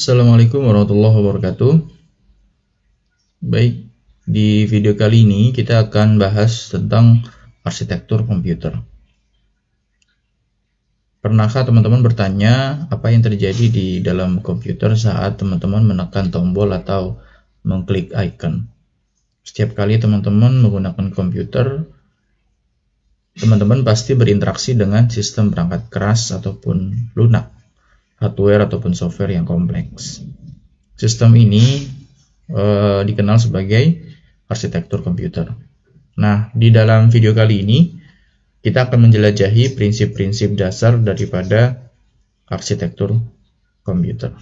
Assalamualaikum warahmatullahi wabarakatuh. Baik, di video kali ini kita akan bahas tentang arsitektur komputer. Pernahkah teman-teman bertanya apa yang terjadi di dalam komputer saat teman-teman menekan tombol atau mengklik icon? Setiap kali teman-teman menggunakan komputer, teman-teman pasti berinteraksi dengan sistem perangkat keras ataupun lunak, hardware ataupun software yang kompleks. Sistem ini dikenal sebagai arsitektur komputer. Nah, di dalam video kali ini kita akan menjelajahi prinsip-prinsip dasar daripada arsitektur komputer.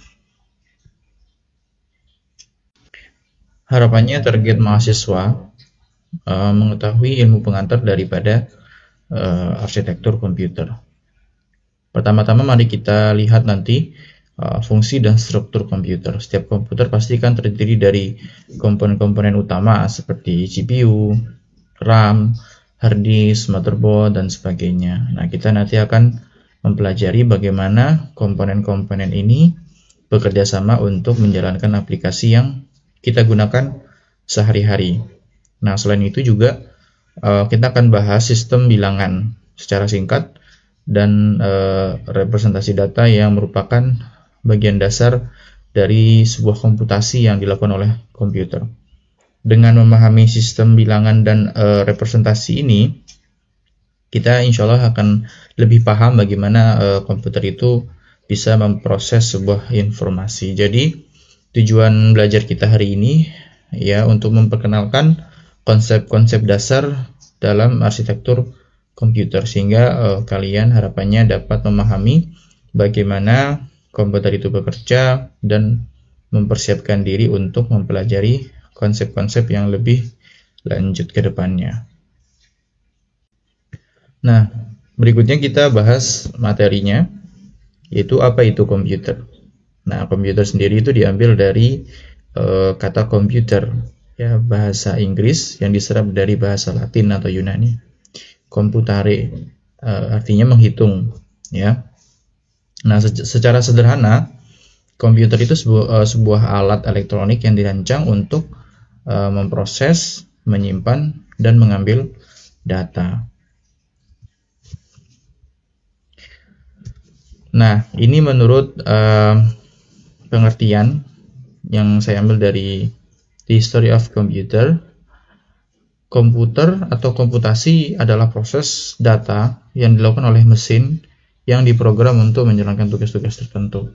Harapannya target mahasiswa mengetahui ilmu pengantar daripada arsitektur komputer. Pertama-tama mari kita lihat nanti fungsi dan struktur komputer. Setiap komputer pasti kan terdiri dari komponen-komponen utama seperti CPU, RAM, hard disk, motherboard, dan sebagainya. Nah, kita nanti akan mempelajari bagaimana komponen-komponen ini bekerja sama untuk menjalankan aplikasi yang kita gunakan sehari-hari. Nah, selain itu juga kita akan bahas sistem bilangan secara singkat dan representasi data yang merupakan bagian dasar dari sebuah komputasi yang dilakukan oleh komputer. Dengan memahami sistem bilangan dan representasi ini, kita insya Allah akan lebih paham bagaimana komputer itu bisa memproses sebuah informasi. Jadi tujuan belajar kita hari ini ya untuk memperkenalkan konsep-konsep dasar dalam arsitektur komputer sehingga kalian harapannya dapat memahami bagaimana komputer itu bekerja dan mempersiapkan diri untuk mempelajari konsep-konsep yang lebih lanjut ke depannya. Nah, berikutnya kita bahas materinya, yaitu apa itu komputer. Nah, komputer sendiri itu diambil dari kata komputer, ya, bahasa Inggris yang diserap dari bahasa Latin atau Yunani. Computare artinya menghitung, ya. Nah, secara sederhana, komputer itu sebuah alat elektronik yang dirancang untuk memproses, menyimpan, dan mengambil data. Nah, ini menurut pengertian yang saya ambil dari The History of Computer. Komputer atau komputasi adalah proses data yang dilakukan oleh mesin yang diprogram untuk menjalankan tugas-tugas tertentu.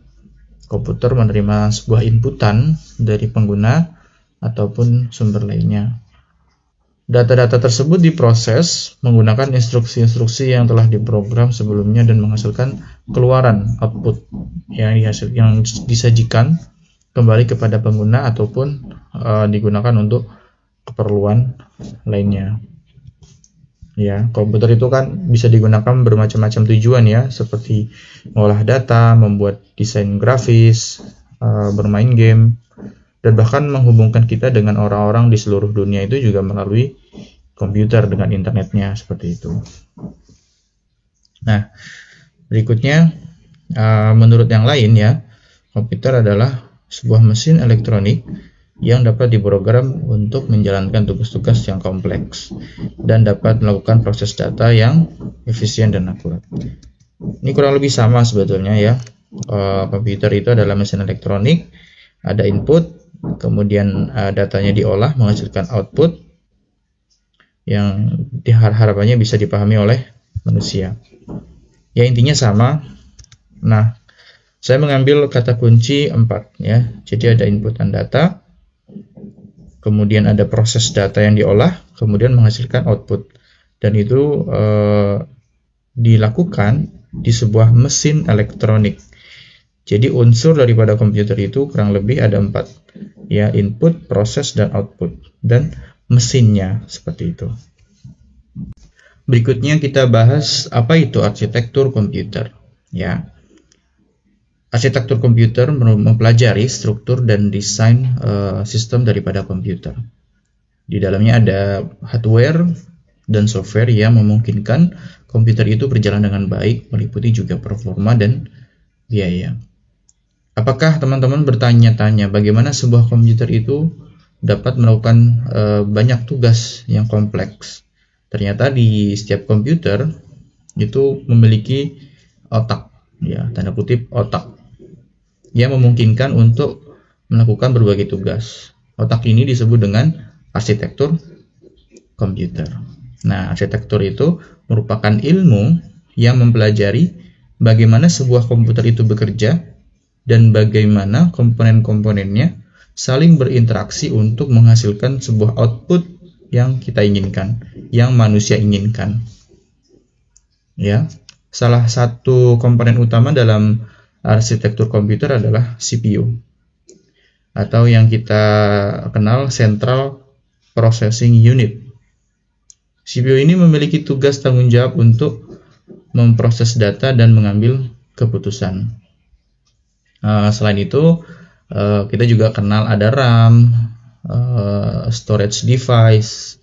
Komputer menerima sebuah inputan dari pengguna ataupun sumber lainnya. Data-data tersebut diproses menggunakan instruksi-instruksi yang telah diprogram sebelumnya dan menghasilkan keluaran output yang disajikan kembali kepada pengguna ataupun digunakan untuk keperluan lainnya. Ya, komputer itu kan bisa digunakan bermacam-macam tujuan ya, seperti mengolah data, membuat desain grafis, bermain game, dan bahkan menghubungkan kita dengan orang-orang di seluruh dunia itu juga melalui komputer dengan internetnya seperti itu. Nah, berikutnya menurut yang lain ya, komputer adalah sebuah mesin elektronik yang dapat diprogram untuk menjalankan tugas-tugas yang kompleks dan dapat melakukan proses data yang efisien dan akurat. Ini kurang lebih sama sebetulnya ya. Komputer itu adalah mesin elektronik, ada input, kemudian datanya diolah menghasilkan output yang harapannya bisa dipahami oleh manusia. Ya, intinya sama. Nah, saya mengambil kata kunci 4 ya. Jadi ada input dan data, kemudian ada proses data yang diolah, kemudian menghasilkan output. Dan itu dilakukan di sebuah mesin elektronik. Jadi unsur daripada komputer itu kurang lebih ada 4. Ya, input, proses, dan output. Dan mesinnya seperti itu. Berikutnya kita bahas apa itu arsitektur komputer. Ya. Arsitektur komputer mempelajari struktur dan desain sistem daripada komputer. Di dalamnya ada hardware dan software yang memungkinkan komputer itu berjalan dengan baik, meliputi juga performa dan biaya. Apakah teman-teman bertanya-tanya bagaimana sebuah komputer itu dapat melakukan banyak tugas yang kompleks? Ternyata di setiap komputer itu memiliki otak, ya, tanda kutip otak, yang memungkinkan untuk melakukan berbagai tugas. Otak ini disebut dengan arsitektur komputer. Nah, arsitektur itu merupakan ilmu yang mempelajari bagaimana sebuah komputer itu bekerja dan bagaimana komponen-komponennya saling berinteraksi untuk menghasilkan sebuah output yang kita inginkan, yang manusia inginkan. Ya, salah satu komponen utama dalam arsitektur komputer adalah CPU, atau yang kita kenal Central Processing Unit. CPU ini memiliki tugas tanggung jawab untuk memproses data dan mengambil keputusan. Selain itu, kita juga kenal ada RAM, storage device.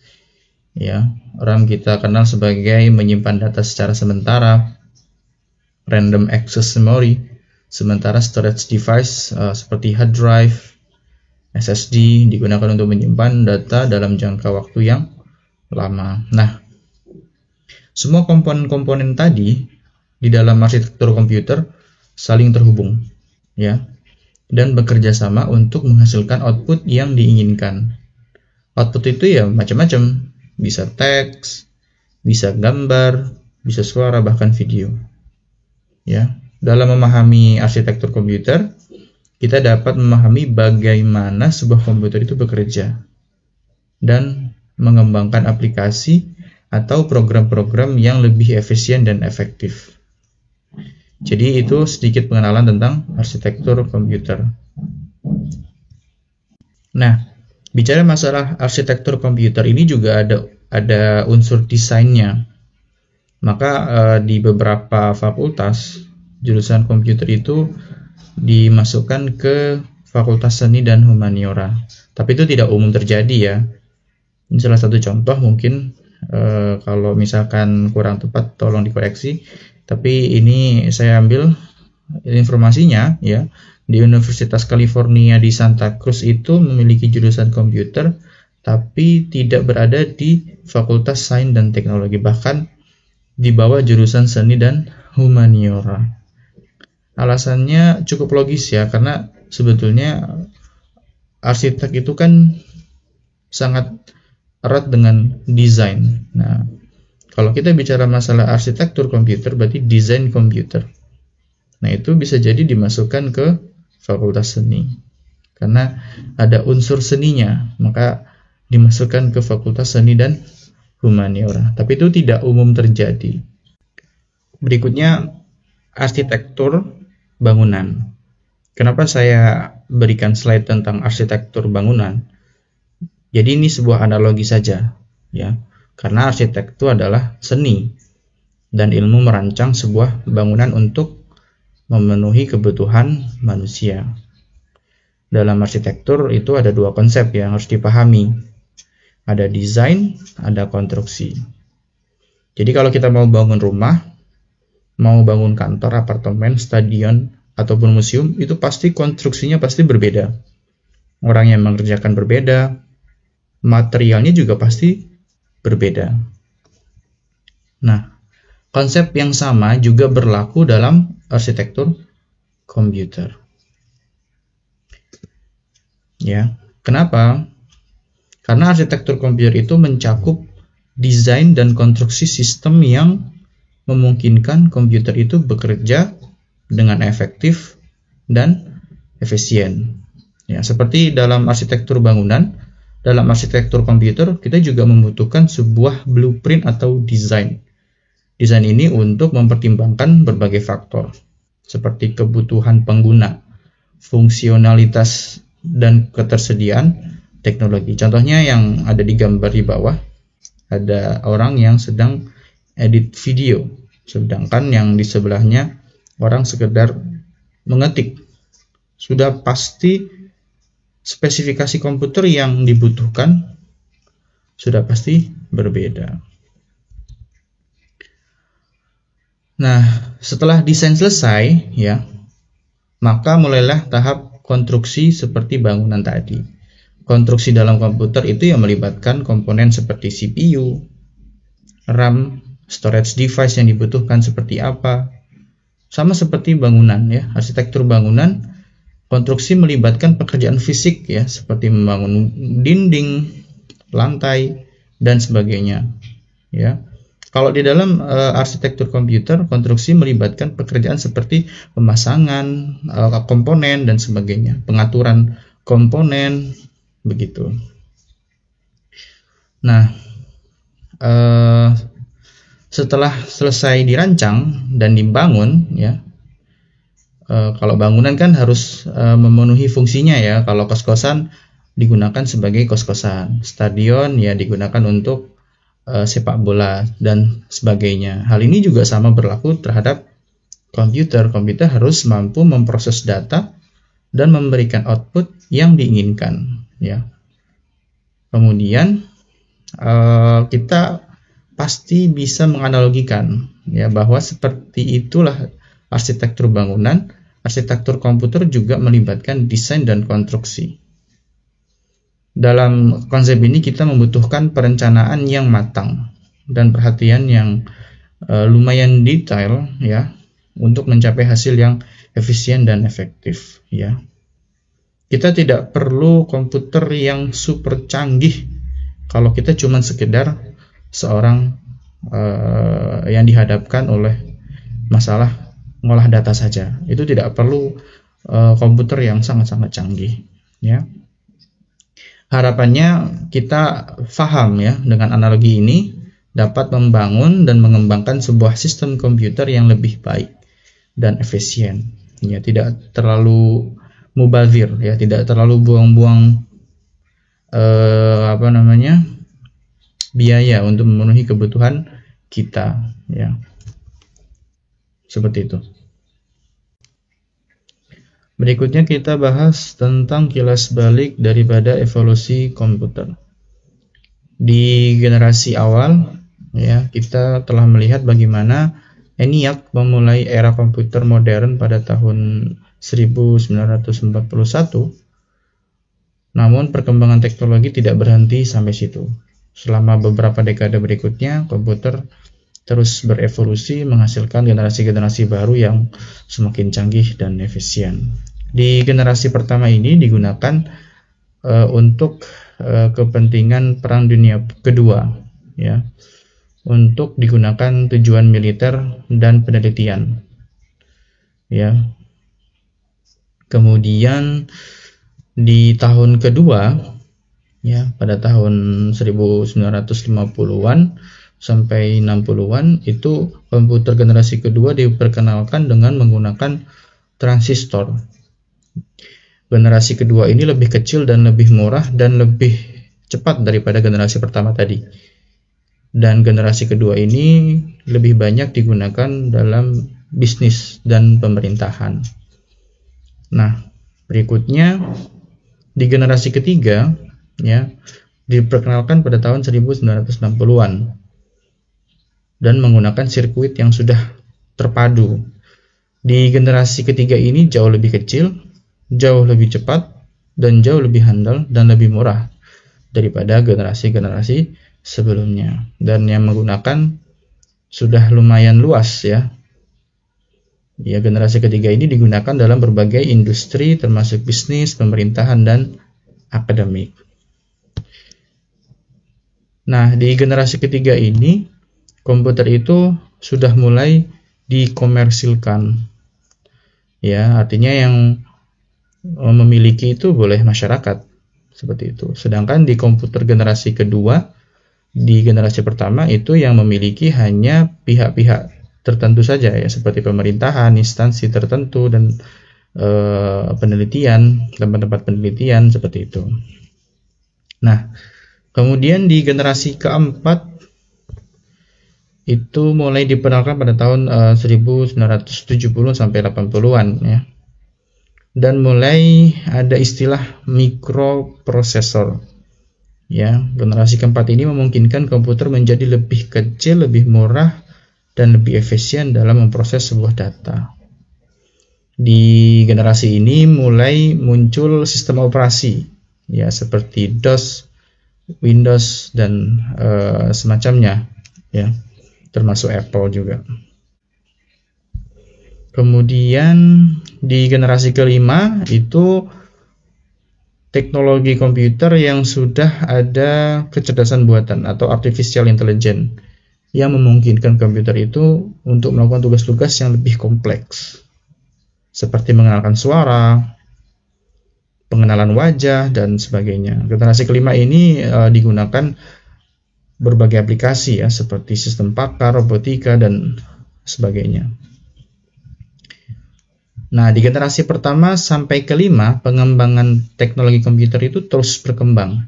Ya, RAM kita kenal sebagai menyimpan data secara sementara, random access memory. Sementara storage device seperti hard drive, SSD digunakan untuk menyimpan data dalam jangka waktu yang lama. Nah, semua komponen-komponen tadi di dalam arsitektur komputer saling terhubung, ya, dan bekerja sama untuk menghasilkan output yang diinginkan. Output itu ya macam-macam, bisa teks, bisa gambar, bisa suara, bahkan video. Ya, dalam memahami arsitektur komputer, kita dapat memahami bagaimana sebuah komputer itu bekerja dan mengembangkan aplikasi atau program-program yang lebih efisien dan efektif. Jadi itu sedikit pengenalan tentang arsitektur komputer. Nah, bicara masalah arsitektur komputer ini juga ada unsur desainnya. Maka di beberapa fakultas jurusan komputer itu dimasukkan ke Fakultas Seni dan Humaniora. Tapi itu tidak umum terjadi ya. Ini salah satu contoh, mungkin kalau misalkan kurang tepat tolong dikoreksi. Tapi ini saya ambil informasinya ya. Di Universitas California di Santa Cruz itu memiliki jurusan komputer, tapi tidak berada di Fakultas Sains dan Teknologi, bahkan di bawah jurusan Seni dan Humaniora. Alasannya cukup logis ya, karena sebetulnya arsitek itu kan sangat erat dengan desain. Nah, kalau kita bicara masalah arsitektur komputer, berarti desain komputer. Nah, itu bisa jadi dimasukkan ke Fakultas Seni. Karena ada unsur seninya, maka dimasukkan ke Fakultas Seni dan Humaniora. Tapi itu tidak umum terjadi. Berikutnya, arsitektur bangunan. Kenapa saya berikan slide tentang arsitektur bangunan? Jadi ini sebuah analogi saja, ya. Karena arsitek itu adalah seni dan ilmu merancang sebuah bangunan untuk memenuhi kebutuhan manusia. Dalam arsitektur itu ada dua konsep yang harus dipahami. Ada desain, ada konstruksi. Jadi kalau kita mau bangun rumah, mau bangun kantor, apartemen, stadion, ataupun museum, itu pasti konstruksinya pasti berbeda. Orang yang mengerjakan berbeda, materialnya juga pasti berbeda. Nah, konsep yang sama juga berlaku dalam arsitektur komputer. Ya, kenapa? Karena arsitektur komputer itu mencakup desain dan konstruksi sistem yang memungkinkan komputer itu bekerja dengan efektif dan efisien. Ya, seperti dalam arsitektur bangunan, dalam arsitektur komputer kita juga membutuhkan sebuah blueprint atau desain. Desain ini untuk mempertimbangkan berbagai faktor, seperti kebutuhan pengguna, fungsionalitas, dan ketersediaan teknologi. Contohnya yang ada di gambar di bawah, ada orang yang sedang edit video, sedangkan yang di sebelahnya orang sekedar mengetik. Sudah pasti spesifikasi komputer yang dibutuhkan sudah pasti berbeda. Nah, setelah desain selesai, ya, maka mulailah tahap konstruksi seperti bangunan tadi. Konstruksi dalam komputer itu yang melibatkan komponen seperti CPU, RAM, storage device yang dibutuhkan seperti apa. Sama seperti bangunan ya, arsitektur bangunan, konstruksi melibatkan pekerjaan fisik ya, seperti membangun dinding, lantai, dan sebagainya. Ya. Kalau di dalam arsitektur komputer, konstruksi melibatkan pekerjaan seperti pemasangan komponen dan sebagainya, pengaturan komponen, begitu. Nah, setelah selesai dirancang dan dibangun, ya, kalau bangunan kan harus memenuhi fungsinya ya. Kalau kos-kosan digunakan sebagai kos-kosan, stadion ya digunakan untuk sepak bola dan sebagainya. Hal ini juga sama berlaku terhadap komputer. Komputer harus mampu memproses data dan memberikan output yang diinginkan. Ya. Kemudian kita pasti bisa menganalogikan ya bahwa seperti itulah arsitektur bangunan. Arsitektur komputer juga melibatkan desain dan konstruksi. Dalam konsep ini kita membutuhkan perencanaan yang matang dan perhatian yang lumayan detail ya untuk mencapai hasil yang efisien dan efektif ya. Kita tidak perlu komputer yang super canggih kalau kita cuma sekedar seorang yang dihadapkan oleh masalah ngolah data saja. Itu tidak perlu komputer yang sangat-sangat canggih ya. Harapannya kita paham ya dengan analogi ini dapat membangun dan mengembangkan sebuah sistem komputer yang lebih baik dan efisien ya, tidak terlalu mubazir ya, tidak terlalu buang-buang biaya untuk memenuhi kebutuhan kita ya. Seperti itu. Berikutnya kita bahas tentang kilas balik daripada evolusi komputer. Di generasi awal ya, kita telah melihat bagaimana ENIAC memulai era komputer modern pada tahun 1941. Namun perkembangan teknologi tidak berhenti sampai situ. Selama beberapa dekade berikutnya, komputer terus berevolusi menghasilkan generasi-generasi baru yang semakin canggih dan efisien. Di generasi pertama ini digunakan untuk kepentingan Perang Dunia Kedua, ya, untuk digunakan tujuan militer dan penelitian, ya. Kemudian di tahun kedua, ya, pada tahun 1950-an sampai 60-an itu komputer generasi kedua diperkenalkan dengan menggunakan transistor. Generasi kedua ini lebih kecil dan lebih murah dan lebih cepat daripada generasi pertama tadi. Dan generasi kedua ini lebih banyak digunakan dalam bisnis dan pemerintahan. Nah, berikutnya di generasi ketiga, ya, diperkenalkan pada tahun 1960-an dan menggunakan sirkuit yang sudah terpadu. Di generasi ketiga ini jauh lebih kecil, jauh lebih cepat, dan jauh lebih handal dan lebih murah daripada generasi-generasi sebelumnya. Dan yang menggunakan sudah lumayan luas ya. Ya, generasi ketiga ini digunakan dalam berbagai industri termasuk bisnis, pemerintahan, dan akademik. Nah, di generasi ketiga ini komputer itu sudah mulai dikomersilkan. Ya, artinya yang memiliki itu boleh masyarakat, seperti itu. Sedangkan di komputer generasi kedua, di generasi pertama itu yang memiliki hanya pihak-pihak tertentu saja ya, seperti pemerintahan, instansi tertentu, dan penelitian, tempat-tempat penelitian, seperti itu. Nah, kemudian di generasi keempat itu mulai diperkenalkan pada tahun 1970 sampai 80-an ya. Dan mulai ada istilah mikroprosesor. Ya, generasi keempat ini memungkinkan komputer menjadi lebih kecil, lebih murah, dan lebih efisien dalam memproses sebuah data. Di generasi ini mulai muncul sistem operasi ya seperti DOS, Windows dan semacamnya ya, termasuk Apple juga. Kemudian di generasi kelima itu teknologi komputer yang sudah ada kecerdasan buatan atau artificial intelligence yang memungkinkan komputer itu untuk melakukan tugas-tugas yang lebih kompleks seperti mengenalkan suara, pengenalan wajah, dan sebagainya. Generasi kelima ini digunakan berbagai aplikasi ya, seperti sistem pakar, robotika, dan sebagainya. Nah, di generasi pertama sampai kelima, pengembangan teknologi komputer itu terus berkembang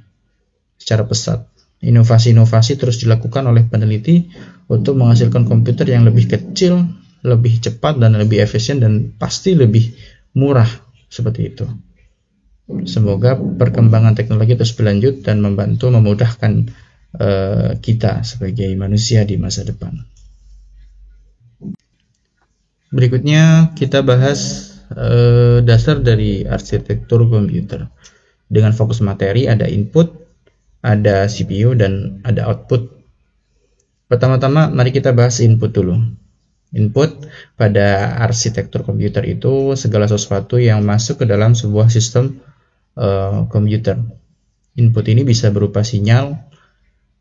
secara pesat. Inovasi-inovasi terus dilakukan oleh peneliti untuk menghasilkan komputer yang lebih kecil, lebih cepat, dan lebih efisien, dan pasti lebih murah, seperti itu. Semoga perkembangan teknologi terus berlanjut dan membantu memudahkan kita sebagai manusia di masa depan. Berikutnya kita bahas dasar dari arsitektur komputer. Dengan fokus materi, ada input, ada CPU, dan ada output. Pertama-tama mari kita bahas input dulu. Input pada arsitektur komputer itu segala sesuatu yang masuk ke dalam sebuah sistem komputer. Input ini bisa berupa sinyal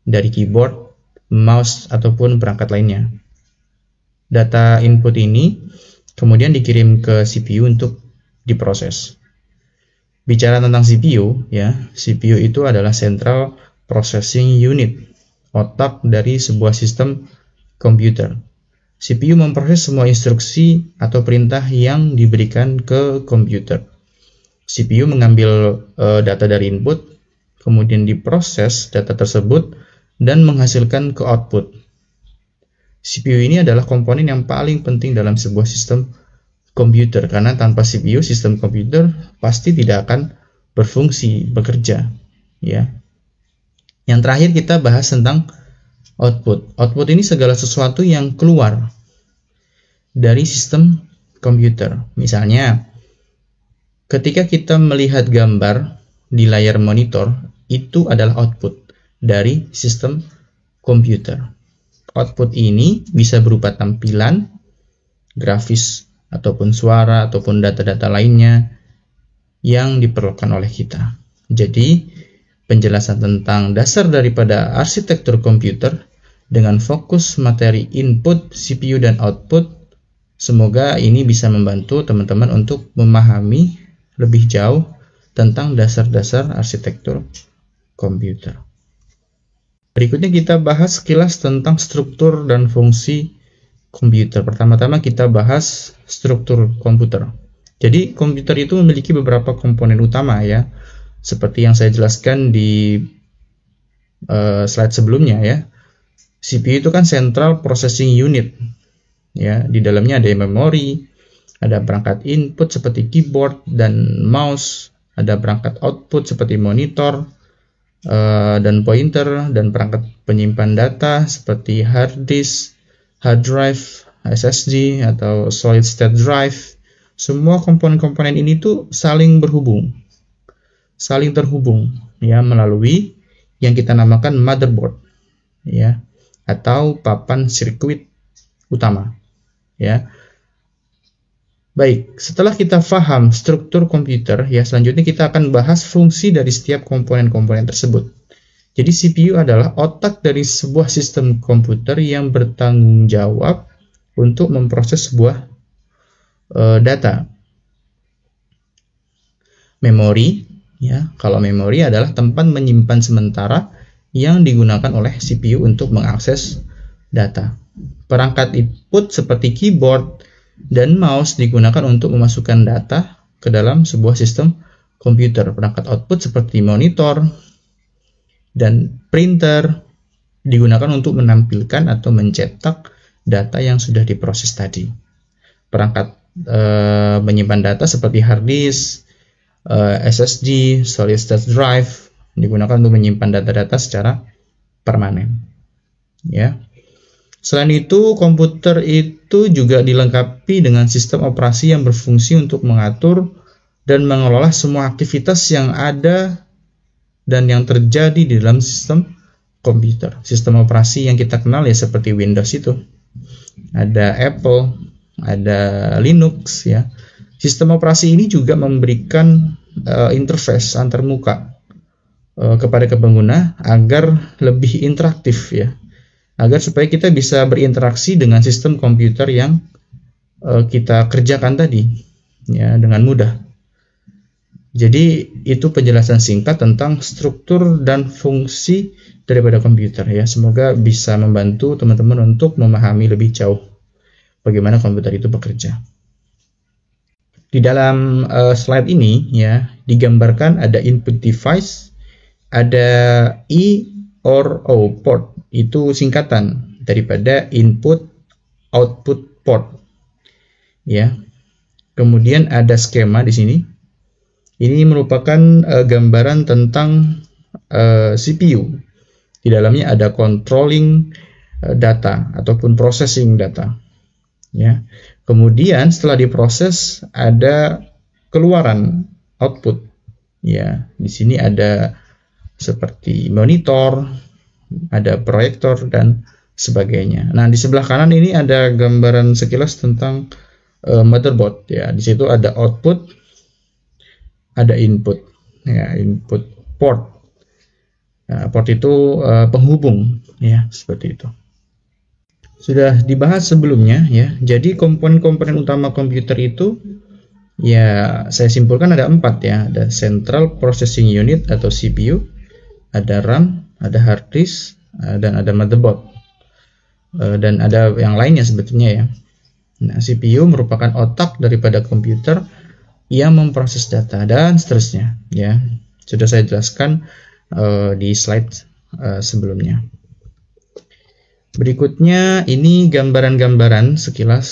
dari keyboard, mouse, ataupun perangkat lainnya. Data input ini kemudian dikirim ke CPU untuk diproses. Bicara tentang CPU, ya, CPU itu adalah Central Processing Unit, otak dari sebuah sistem komputer. CPU memproses semua instruksi atau perintah yang diberikan ke komputer. CPU mengambil data dari input, kemudian diproses data tersebut dan menghasilkan ke output. CPU ini adalah komponen yang paling penting dalam sebuah sistem komputer, karena tanpa CPU sistem komputer pasti tidak akan berfungsi, bekerja, ya. Yang terakhir kita bahas tentang output. Output ini segala sesuatu yang keluar dari sistem komputer. Misalnya, ketika kita melihat gambar di layar monitor, itu adalah output dari sistem komputer. Output ini bisa berupa tampilan, grafis, ataupun suara, ataupun data-data lainnya yang diperlukan oleh kita. Jadi, penjelasan tentang dasar daripada arsitektur komputer dengan fokus materi input, CPU, dan output, semoga ini bisa membantu teman-teman untuk memahami lebih jauh tentang dasar-dasar arsitektur komputer. Berikutnya kita bahas sekilas tentang struktur dan fungsi komputer. Pertama-tama kita bahas struktur komputer. Jadi komputer itu memiliki beberapa komponen utama ya, seperti yang saya jelaskan di slide sebelumnya ya. CPU itu kan Central Processing Unit. Ya, di dalamnya ada memori, ada perangkat input seperti keyboard dan mouse, ada perangkat output seperti monitor dan pointer, dan perangkat penyimpan data seperti hard disk, hard drive, SSD atau solid state drive. Semua komponen-komponen ini tuh saling terhubung ya melalui yang kita namakan motherboard ya, atau papan sirkuit utama ya. Baik, setelah kita paham struktur komputer, ya selanjutnya kita akan bahas fungsi dari setiap komponen-komponen tersebut. Jadi CPU adalah otak dari sebuah sistem komputer yang bertanggung jawab untuk memproses sebuah data. Memori, ya, kalau memori adalah tempat menyimpan sementara yang digunakan oleh CPU untuk mengakses data. Perangkat input seperti keyboard dan mouse digunakan untuk memasukkan data ke dalam sebuah sistem komputer. Perangkat output seperti monitor dan printer digunakan untuk menampilkan atau mencetak data yang sudah diproses tadi. Perangkat menyimpan data seperti hard disk, SSD, solid state drive digunakan untuk menyimpan data-data secara permanen. Ya. Selain itu, komputer itu juga dilengkapi dengan sistem operasi yang berfungsi untuk mengatur dan mengelola semua aktivitas yang ada dan yang terjadi di dalam sistem komputer. Sistem operasi yang kita kenal ya seperti Windows itu. Ada Apple, ada Linux ya. Sistem operasi ini juga memberikan interface antarmuka kepada pengguna agar lebih interaktif ya. Agar supaya kita bisa berinteraksi dengan sistem komputer yang kita kerjakan tadi ya dengan mudah. Jadi itu penjelasan singkat tentang struktur dan fungsi daripada komputer ya. Semoga bisa membantu teman-teman untuk memahami lebih jauh bagaimana komputer itu bekerja. Di dalam slide ini ya digambarkan ada input device, ada I or O port. Itu singkatan daripada input output port ya. Kemudian ada skema di sini. Ini merupakan gambaran tentang CPU. Di dalamnya ada controlling data ataupun processing data ya. Kemudian setelah diproses ada keluaran output ya. Di sini ada seperti monitor, ada proyektor dan sebagainya. Nah, di sebelah kanan ini ada gambaran sekilas tentang motherboard ya. Di situ ada output, ada input ya, input port. Nah, port itu penghubung ya, seperti itu. Sudah dibahas sebelumnya ya. Jadi komponen-komponen utama komputer itu ya saya simpulkan ada 4 ya. Ada Central Processing Unit atau CPU, ada RAM, ada hard disk, dan ada motherboard, dan ada yang lainnya sebetulnya ya. Nah, CPU merupakan otak daripada komputer yang memproses data dan seterusnya ya. Sudah saya jelaskan di slide sebelumnya. Berikutnya ini gambaran-gambaran sekilas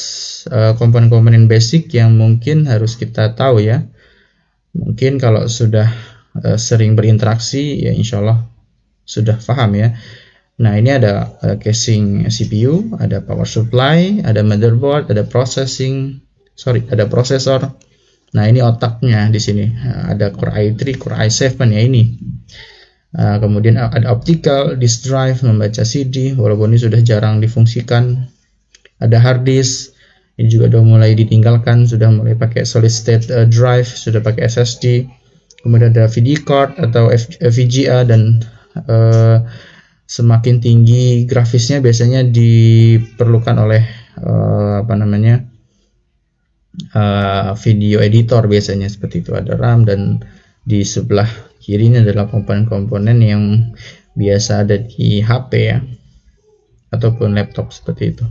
komponen-komponen basic yang mungkin harus kita tahu ya. Mungkin kalau sudah sering berinteraksi ya insya Allah sudah paham ya. Nah, ini ada casing CPU, ada power supply, ada motherboard, ada ada prosesor. Nah, ini otaknya di sini. Ada Core i3, Core i7 ya ini. Kemudian ada optical disk drive membaca CD, walaupun ini sudah jarang difungsikan. Ada hard disk, ini juga sudah mulai ditinggalkan, sudah mulai pakai solid state drive, sudah pakai SSD. Kemudian ada video card atau VGA dan semakin tinggi grafisnya biasanya diperlukan oleh video editor biasanya seperti itu. Ada RAM dan di sebelah kiri ini adalah komponen-komponen yang biasa ada di HP ya ataupun laptop seperti itu.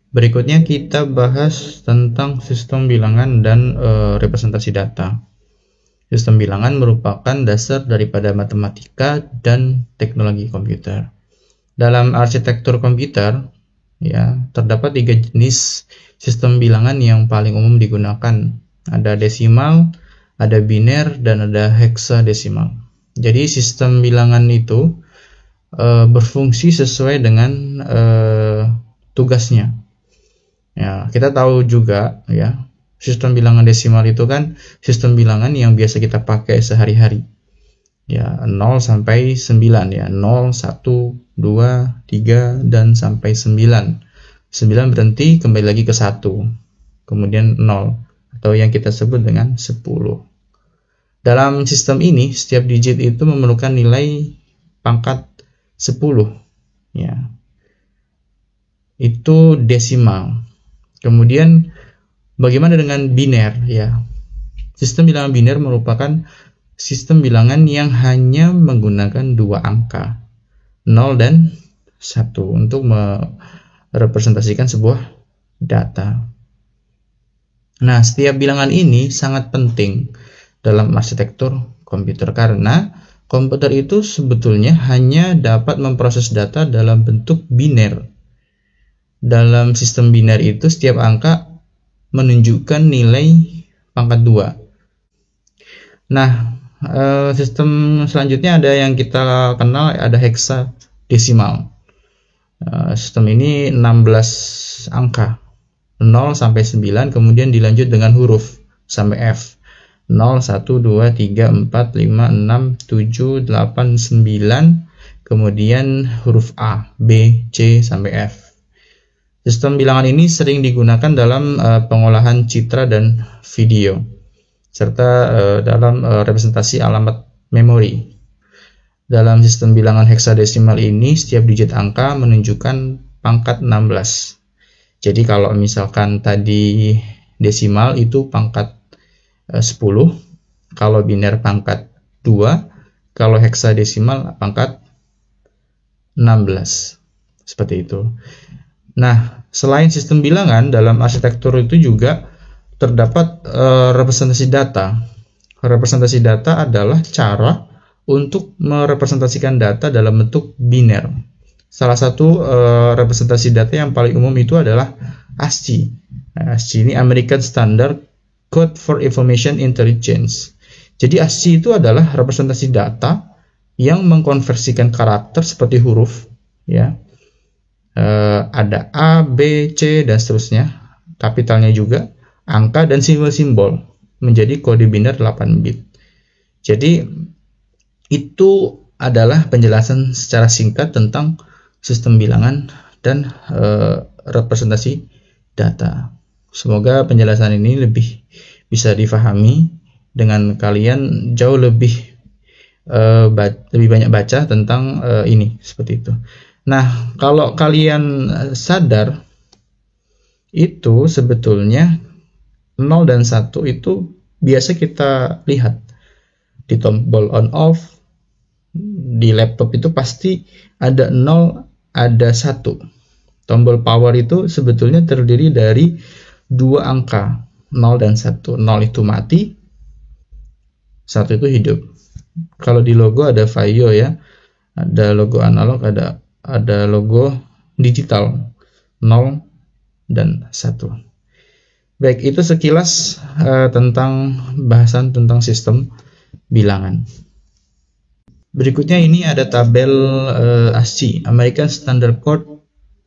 Berikutnya kita bahas tentang sistem bilangan dan representasi data. Sistem bilangan merupakan dasar daripada matematika dan teknologi komputer. Dalam arsitektur komputer, ya, terdapat 3 jenis sistem bilangan yang paling umum digunakan. Ada desimal, ada biner, dan ada heksadesimal. Jadi sistem bilangan itu berfungsi sesuai dengan tugasnya. Ya, kita tahu juga ya. Sistem bilangan desimal itu kan sistem bilangan yang biasa kita pakai sehari-hari. Ya, 0 sampai 9 ya. 0, 1, 2, 3 dan sampai 9. 9 berhenti kembali lagi ke 1. Kemudian 0 atau yang kita sebut dengan 10. Dalam sistem ini setiap digit itu memerlukan nilai pangkat 10 ya. Itu desimal. Kemudian bagaimana dengan biner ya? Sistem bilangan biner merupakan sistem bilangan yang hanya menggunakan 2 angka, 0 dan 1 untuk merepresentasikan sebuah data. Nah, setiap bilangan ini sangat penting dalam arsitektur komputer karena komputer itu sebetulnya hanya dapat memproses data dalam bentuk biner. Dalam sistem biner itu setiap angka menunjukkan nilai pangkat 2. Nah, sistem selanjutnya ada yang kita kenal, ada heksadesimal. sistem ini 16 angka, 0 sampai 9, kemudian dilanjut dengan huruf sampai F. 0, 1, 2, 3, 4, 5, 6, 7, 8, 9, kemudian huruf A, B, C, sampai F. Sistem bilangan ini sering digunakan dalam pengolahan citra dan video, serta dalam representasi alamat memori. Dalam sistem bilangan heksadesimal ini, setiap digit angka menunjukkan pangkat 16. Jadi kalau misalkan tadi desimal itu pangkat 10, kalau biner pangkat 2, kalau heksadesimal pangkat 16. Seperti itu. Nah, selain sistem bilangan, dalam arsitektur itu juga terdapat representasi data. Representasi data adalah cara untuk merepresentasikan data dalam bentuk biner. Salah satu representasi data yang paling umum itu adalah ASCII. ASCII ini American Standard Code for Information Intelligence. Jadi ASCII itu adalah representasi data yang mengkonversikan karakter seperti huruf, ya. Ada A, B, C dan seterusnya, kapitalnya juga, angka dan simbol-simbol menjadi kode biner 8 bit. Jadi itu adalah penjelasan secara singkat tentang sistem bilangan dan representasi data. Semoga penjelasan ini lebih bisa difahami dengan kalian jauh lebih banyak baca tentang ini, seperti itu. Nah, kalau kalian sadar, itu sebetulnya 0 dan 1 itu biasa kita lihat di tombol on off. Di laptop itu pasti ada 0, ada 1. Tombol power itu sebetulnya terdiri dari 2 angka, 0 dan 1. 0 itu mati, 1 itu hidup. Kalau di logo ada Vaio, ya, ada logo analog, ada logo digital, 0 dan 1. Baik, itu sekilas tentang bahasan tentang sistem bilangan. Berikutnya ini ada tabel ASCII, American Standard Code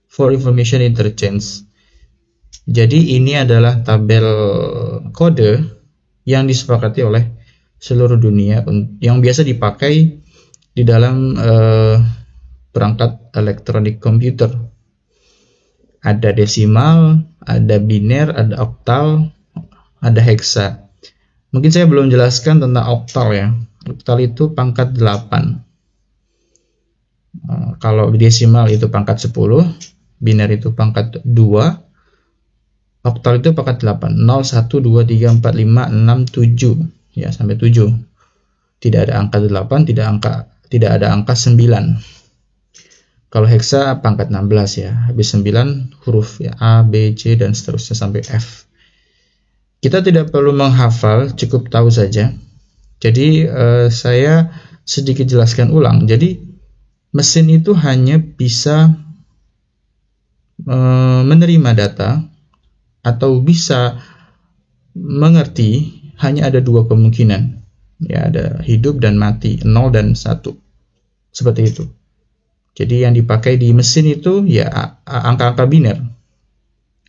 for Information Intelligence. Jadi ini adalah tabel kode yang disepakati oleh seluruh dunia yang biasa dipakai di dalam perangkat elektronik komputer. Ada desimal, ada biner, ada oktal, ada heksa. Mungkin saya belum jelaskan tentang oktal, ya. Oktal itu pangkat 8. Kalau desimal itu pangkat 10, biner itu pangkat 2, oktal itu pangkat 8. 0, 1, 2, 3, 4, 5, 6, 7. Ya, sampai 7. Tidak ada angka 8, tidak ada angka 9. Kalau heksa pangkat 16, ya. Habis 9 huruf, ya, A, B, C dan seterusnya sampai F. Kita tidak perlu menghafal, cukup tahu saja. Jadi saya sedikit jelaskan ulang. Jadi mesin itu hanya bisa menerima data atau bisa mengerti hanya ada 2 kemungkinan. Ya, ada hidup dan mati, 0 dan 1. Seperti itu. Jadi yang dipakai di mesin itu ya angka-angka biner.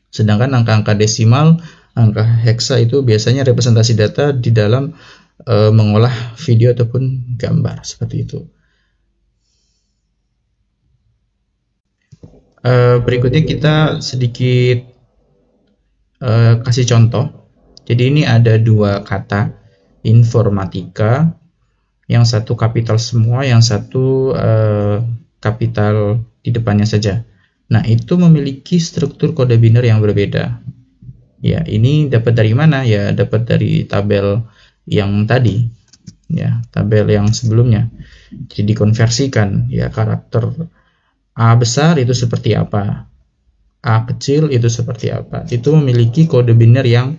Sedangkan angka-angka desimal, angka heksa itu biasanya representasi data di dalam mengolah video ataupun gambar, seperti itu. Berikutnya kita sedikit kasih contoh. Jadi ini ada 2 kata, informatika, yang satu kapital semua, yang satu kapital di depannya saja. Nah, itu memiliki struktur kode biner yang berbeda. Ya, ini dapat dari mana? Ya, dapat dari tabel yang tadi, ya, tabel yang sebelumnya. Jadi dikonversikan, ya, karakter A besar itu seperti apa, A kecil itu seperti apa. Itu memiliki kode biner yang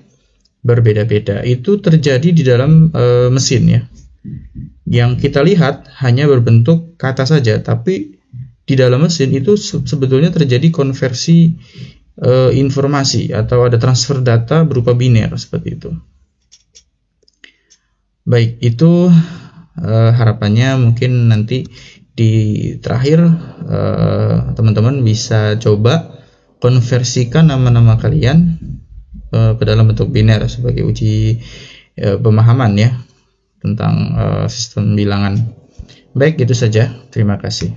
berbeda-beda. Itu terjadi di dalam mesin, ya. Yang kita lihat hanya berbentuk kata saja, tapi di dalam mesin itu sebetulnya terjadi konversi informasi atau ada transfer data berupa biner, seperti itu. Baik, itu harapannya mungkin nanti Di terakhir, teman-teman bisa coba konversikan nama-nama kalian ke dalam bentuk biner sebagai uji pemahaman ya tentang sistem bilangan. Baik, itu saja. Terima kasih.